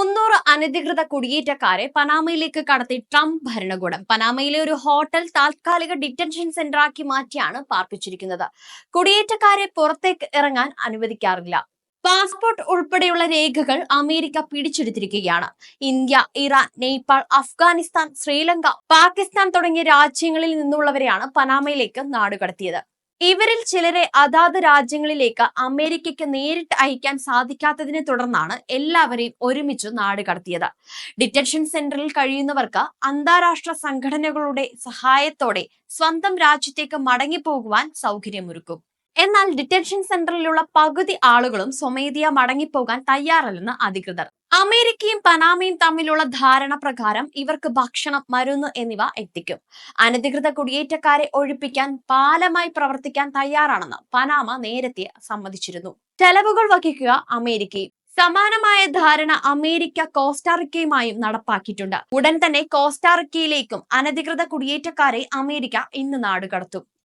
300 അനധികൃത കുടിയേറ്റക്കാരെ പനാമയിലേക്ക് കടത്തി ട്രംപ് ഭരണകൂടം. പനാമയിലെ ഒരു ഹോട്ടൽ താൽക്കാലിക ഡിറ്റൻഷൻ സെന്ററാക്കി മാറ്റിയാണ് പാർപ്പിച്ചിരിക്കുന്നത്. കുടിയേറ്റക്കാരെ പുറത്തേക്ക് ഇറങ്ങാൻ അനുവദിക്കാറില്ല. പാസ്പോർട്ട് ഉൾപ്പെടെയുള്ള രേഖകൾ അമേരിക്ക പിടിച്ചെടുത്തിരിക്കുകയാണ്. ഇന്ത്യ, ഇറാൻ, നേപ്പാൾ, അഫ്ഗാനിസ്ഥാൻ, ശ്രീലങ്ക, പാകിസ്ഥാൻ തുടങ്ങിയ രാജ്യങ്ങളിൽ നിന്നുള്ളവരെയാണ് പനാമയിലേക്ക് നാടുകടത്തിയത്. ഇവരിൽ ചിലരെ അതാത് രാജ്യങ്ങളിലേക്ക് അമേരിക്കയ്ക്ക് നേരിട്ട് അയക്കാൻ സാധിക്കാത്തതിനെ തുടർന്നാണ് എല്ലാവരെയും ഒരുമിച്ച് നാട് കടത്തിയത്. ഡിറ്റൻഷൻ സെന്ററിൽ കഴിയുന്നവർക്ക് അന്താരാഷ്ട്ര സംഘടനകളുടെ സഹായത്തോടെ സ്വന്തം രാജ്യത്തേക്ക് മടങ്ങിപ്പോകുവാൻ സൗകര്യമൊരുക്കും. എന്നാൽ ഡിറ്റൻഷൻ സെന്ററിലുള്ള പകുതി ആളുകളും സ്വമേധയാ മടങ്ങിപ്പോകാൻ തയ്യാറല്ലെന്ന് അധികൃതർ. അമേരിക്കയും പനാമയും തമ്മിലുള്ള ധാരണ പ്രകാരം ഇവർക്ക് ഭക്ഷണം, മരുന്ന് എന്നിവ എത്തിക്കും. അനധികൃത കുടിയേറ്റക്കാരെ ഒഴിപ്പിക്കാൻ പാലമായി പ്രവർത്തിക്കാൻ തയ്യാറാണെന്ന് പനാമ നേരത്തെ സമ്മതിച്ചിരുന്നു. ചെലവുകൾ വഹിക്കുക അമേരിക്കയും. സമാനമായ ധാരണ അമേരിക്ക കോസ്റ്റാറിക്കയുമായും നടപ്പാക്കിയിട്ടുണ്ട്. ഉടൻ തന്നെ കോസ്റ്റാറിക്കയിലേക്കും അനധികൃത കുടിയേറ്റക്കാരെ അമേരിക്ക ഇന്ന് നാടുകടത്തും.